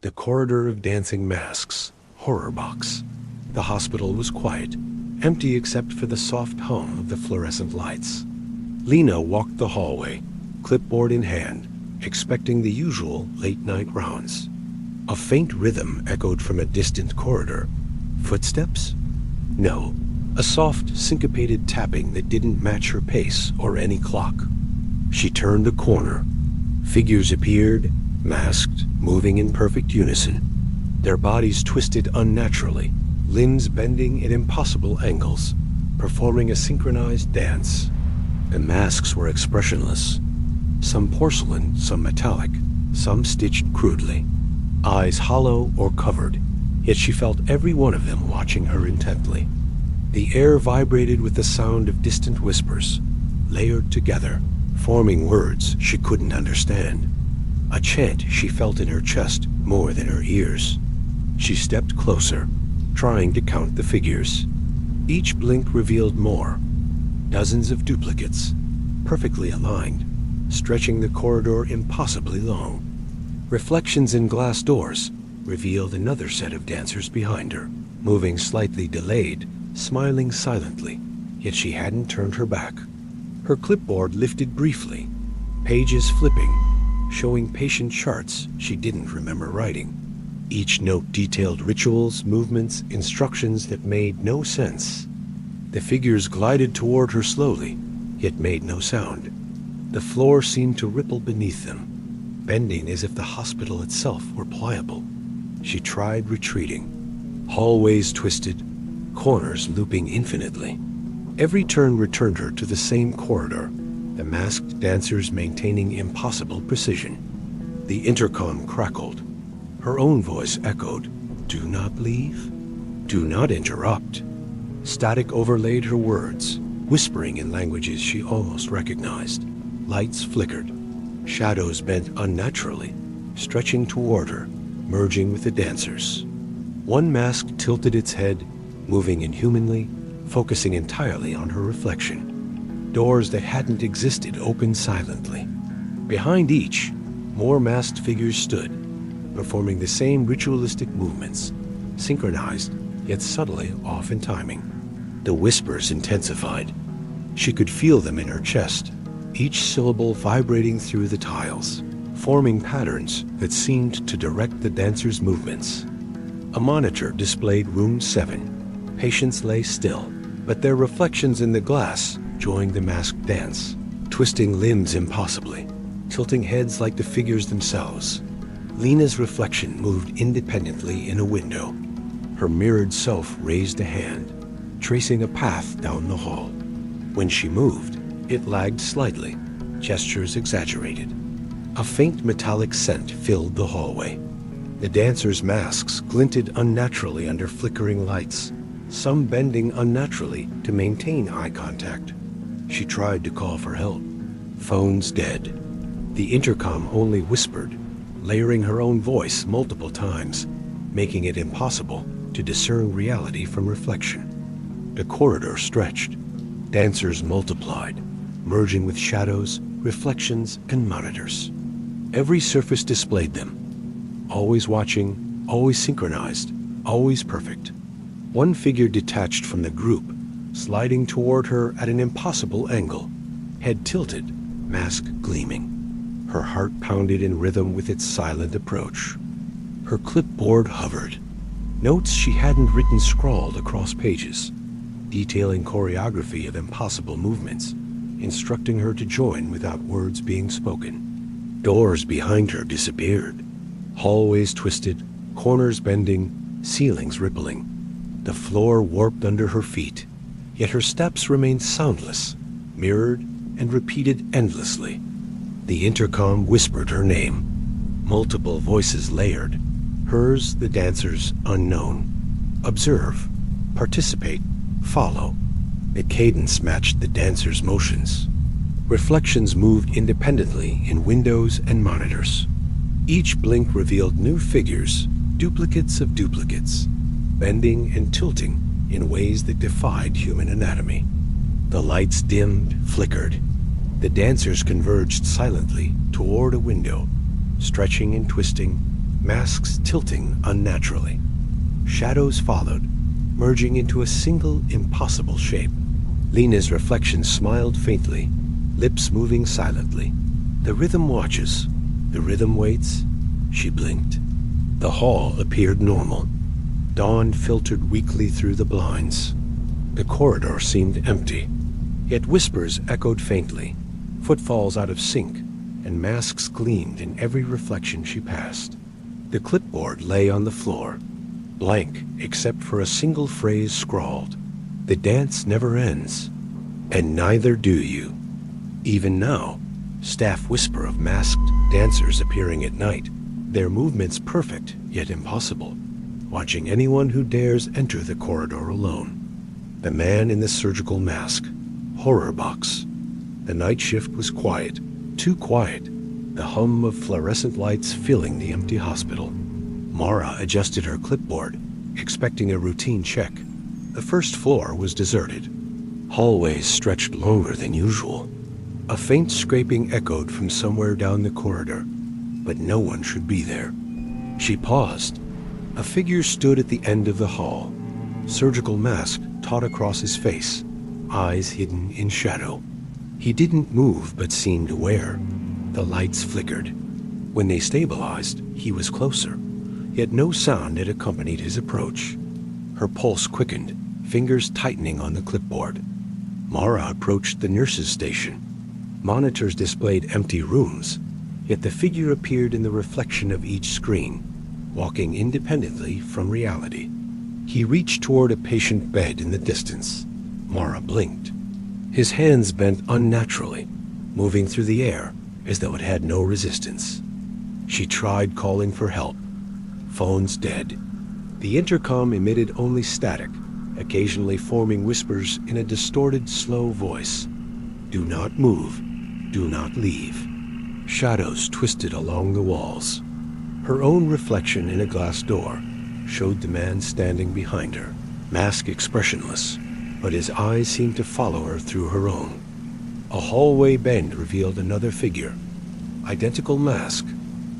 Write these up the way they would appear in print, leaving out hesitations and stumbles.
The corridor of dancing masks, horror box. The hospital was quiet, empty except for the soft hum of the fluorescent lights. Lena walked the hallway, clipboard in hand, expecting the usual late-night rounds. A faint rhythm echoed from a distant corridor. Footsteps? No, a soft, syncopated tapping that didn't match her pace or any clock. She turned a corner. Figures appeared, masked, moving in perfect unison. Their bodies twisted unnaturally, limbs bending at impossible angles, performing a synchronized dance. The masks were expressionless. Some porcelain, some metallic, some stitched crudely. Eyes hollow or covered, yet she felt every one of them watching her intently. The air vibrated with the sound of distant whispers, layered together, forming words she couldn't understand. A chant she felt in her chest more than her ears. She stepped closer, trying to count the figures. Each blink revealed more. Dozens of duplicates, perfectly aligned, stretching the corridor impossibly long. Reflections in glass doors revealed another set of dancers behind her, moving slightly delayed, smiling silently, yet she hadn't turned her back. Her clipboard lifted briefly, pages flipping, showing patient charts she didn't remember writing. Each note detailed rituals, movements, instructions that made no sense. The figures glided toward her slowly, yet made no sound. The floor seemed to ripple beneath them, bending as if the hospital itself were pliable. She tried retreating. Hallways twisted, corners looping infinitely. Every turn returned her to the same corridor, the masked dancers maintaining impossible precision. The intercom crackled. Her own voice echoed, "Do not leave. Do not interrupt." Static overlaid her words, whispering in languages she almost recognized. Lights flickered. Shadows bent unnaturally, stretching toward her, merging with the dancers. One mask tilted its head, moving inhumanly, focusing entirely on her reflection. Doors that hadn't existed opened silently. Behind each, more masked figures stood, performing the same ritualistic movements, synchronized yet subtly off in timing. The whispers intensified. She could feel them in her chest, each syllable vibrating through the tiles, forming patterns that seemed to direct the dancers' movements. A monitor displayed room 7. Patients lay still, but their reflections in the glass joined the masked dance, twisting limbs impossibly, tilting heads like the figures themselves. Lena's reflection moved independently in a window. Her mirrored self raised a hand, tracing a path down the hall. When she moved, it lagged slightly, gestures exaggerated. A faint metallic scent filled the hallway. The dancers' masks glinted unnaturally under flickering lights, some bending unnaturally to maintain eye contact. She tried to call for help. Phones dead. The intercom only whispered, layering her own voice multiple times, making it impossible to discern reality from reflection. The corridor stretched. Dancers multiplied, merging with shadows, reflections, and monitors. Every surface displayed them. Always watching, always synchronized, always perfect. One figure detached from the group, sliding toward her at an impossible angle, head tilted, mask gleaming. Her heart pounded in rhythm with its silent approach. Her clipboard hovered. Notes she hadn't written scrawled across pages, detailing choreography of impossible movements, instructing her to join without words being spoken. Doors behind her disappeared. Hallways twisted, corners bending, ceilings rippling. The floor warped under her feet, yet her steps remained soundless, mirrored and repeated endlessly. The intercom whispered her name. Multiple voices layered. Hers, the dancer's, unknown. Observe, participate, follow. The cadence matched the dancer's motions. Reflections moved independently in windows and monitors. Each blink revealed new figures, duplicates of duplicates, bending and tilting in ways that defied human anatomy. The lights dimmed, flickered. The dancers converged silently toward a window, stretching and twisting, masks tilting unnaturally. Shadows followed, merging into a single impossible shape. Lena's reflection smiled faintly, lips moving silently. The rhythm watches. The rhythm waits. She blinked. The hall appeared normal. Dawn filtered weakly through the blinds. The corridor seemed empty, yet whispers echoed faintly, footfalls out of sync, and masks gleamed in every reflection she passed. The clipboard lay on the floor, blank except for a single phrase scrawled. The dance never ends, and neither do you. Even now, staff whisper of masked dancers appearing at night, their movements perfect yet impossible, watching anyone who dares enter the corridor alone. The man in the surgical mask, horror box. The night shift was quiet, too quiet, the hum of fluorescent lights filling the empty hospital. Mara adjusted her clipboard, expecting a routine check. The first floor was deserted. Hallways stretched longer than usual. A faint scraping echoed from somewhere down the corridor, but no one should be there. She paused. A figure stood at the end of the hall, surgical mask taut across his face, eyes hidden in shadow. He didn't move but seemed aware. The lights flickered. When they stabilized, he was closer, yet no sound had accompanied his approach. Her pulse quickened, fingers tightening on the clipboard. Mara approached the nurse's station. Monitors displayed empty rooms, yet the figure appeared in the reflection of each screen, walking independently from reality. He reached toward a patient bed in the distance. Mara blinked. His hands bent unnaturally, moving through the air as though it had no resistance. She tried calling for help. Phones dead. The intercom emitted only static, occasionally forming whispers in a distorted, slow voice. Do not move. Do not leave. Shadows twisted along the walls. Her own reflection in a glass door showed the man standing behind her, mask expressionless, but his eyes seemed to follow her through her own. A hallway bend revealed another figure. Identical mask,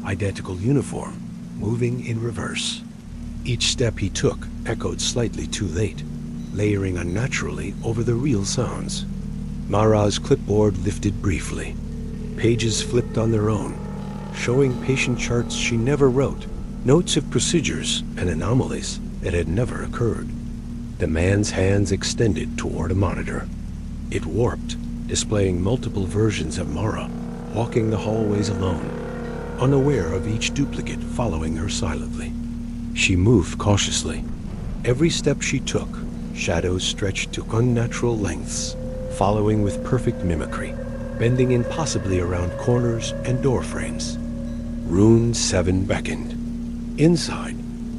identical uniform, moving in reverse. Each step he took echoed slightly too late, layering unnaturally over the real sounds. Mara's clipboard lifted briefly. Pages flipped on their own, showing patient charts she never wrote, notes of procedures and anomalies that had never occurred. The man's hands extended toward a monitor. It warped, displaying multiple versions of Mara, walking the hallways alone, unaware of each duplicate following her silently. She moved cautiously. Every step she took, shadows stretched to unnatural lengths, following with perfect mimicry, bending impossibly around corners and door frames. Rune 7 beckoned. Inside,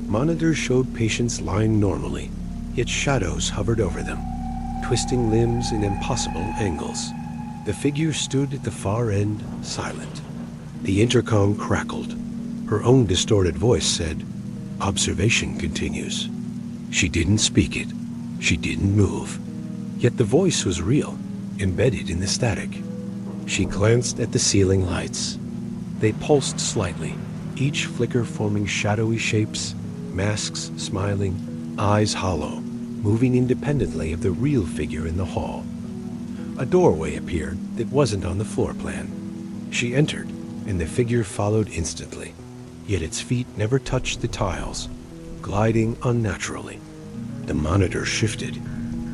monitors showed patients lying normally, yet shadows hovered over them, twisting limbs in impossible angles. The figure stood at the far end, silent. The intercom crackled. Her own distorted voice said, "Observation continues." She didn't speak it. She didn't move. Yet the voice was real, embedded in the static. She glanced at the ceiling lights. They pulsed slightly, each flicker forming shadowy shapes, masks smiling, eyes hollow, moving independently of the real figure in the hall. A doorway appeared that wasn't on the floor plan. She entered, and the figure followed instantly, yet its feet never touched the tiles, gliding unnaturally. The monitor shifted.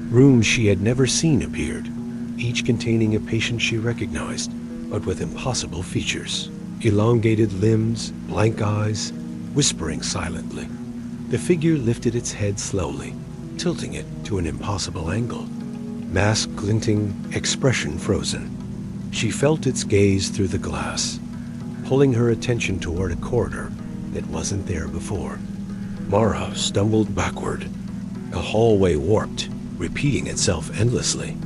Rooms she had never seen appeared, each containing a patient she recognized, but with impossible features. Elongated limbs, blank eyes, whispering silently. The figure lifted its head slowly, tilting it to an impossible angle. Mask glinting, expression frozen. She felt its gaze through the glass, pulling her attention toward a corridor that wasn't there before. Mara stumbled backward. The hallway warped, repeating itself endlessly.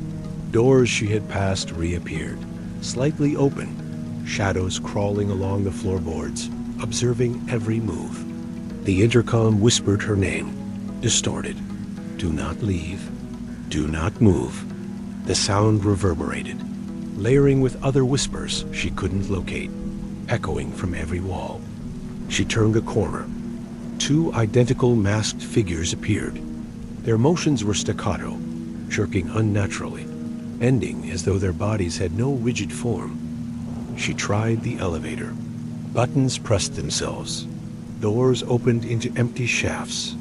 Doors she had passed reappeared, slightly open, shadows crawling along the floorboards, observing every move. The intercom whispered her name, distorted. Do not leave. Do not move. The sound reverberated, layering with other whispers she couldn't locate, echoing from every wall. She turned a corner. Two identical masked figures appeared. Their motions were staccato, jerking unnaturally, ending as though their bodies had no rigid form. She tried the elevator. Buttons pressed themselves. Doors opened into empty shafts.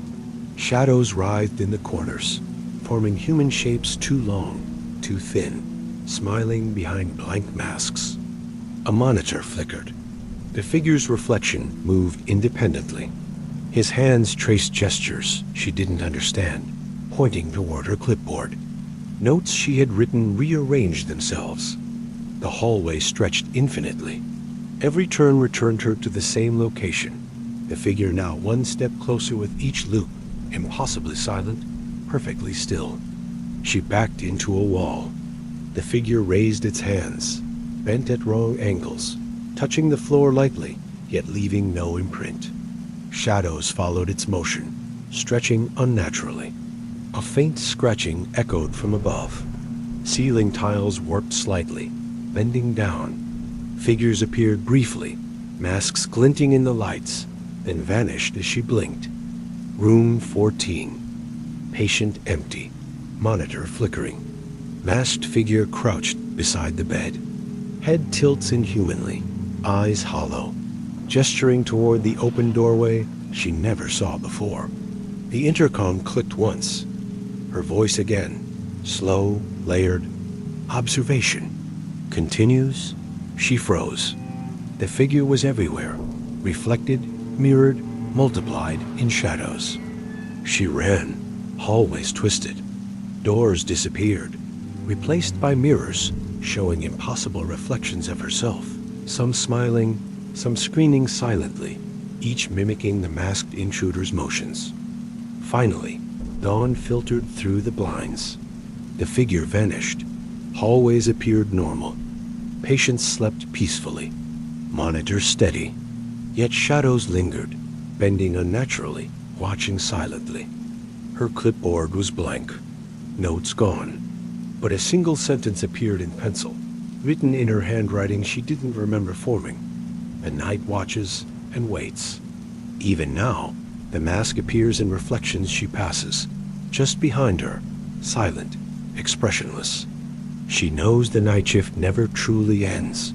Shadows writhed in the corners, forming human shapes too long, too thin, smiling behind blank masks. A monitor flickered. The figure's reflection moved independently. His hands traced gestures she didn't understand, pointing toward her clipboard. Notes she had written rearranged themselves. The hallway stretched infinitely. Every turn returned her to the same location, the figure now one step closer with each loop, impossibly silent, perfectly still. She backed into a wall. The figure raised its hands, bent at wrong angles, touching the floor lightly, yet leaving no imprint. Shadows followed its motion, stretching unnaturally. A faint scratching echoed from above. Ceiling tiles warped slightly, bending down. Figures appeared briefly, masks glinting in the lights, then vanished as she blinked. Room 14. Patient empty. Monitor flickering. Masked figure crouched beside the bed. Head tilts inhumanly, eyes hollow, gesturing toward the open doorway she never saw before. The intercom clicked once. Her voice again, slow, layered. Observation. Continues. She froze. The figure was everywhere, reflected, mirrored, multiplied in shadows. She ran. Hallways twisted. Doors disappeared, replaced by mirrors showing impossible reflections of herself, some smiling, some screening silently, each mimicking the masked intruder's motions. Finally, dawn filtered through the blinds. The figure vanished. Hallways appeared normal. Patients slept peacefully. Monitor steady. Yet shadows lingered, bending unnaturally, watching silently. Her clipboard was blank. Notes gone. But a single sentence appeared in pencil, written in her handwriting she didn't remember forming. The night watches and waits. Even now, the mask appears in reflections she passes, just behind her, silent, expressionless. She knows the night shift never truly ends.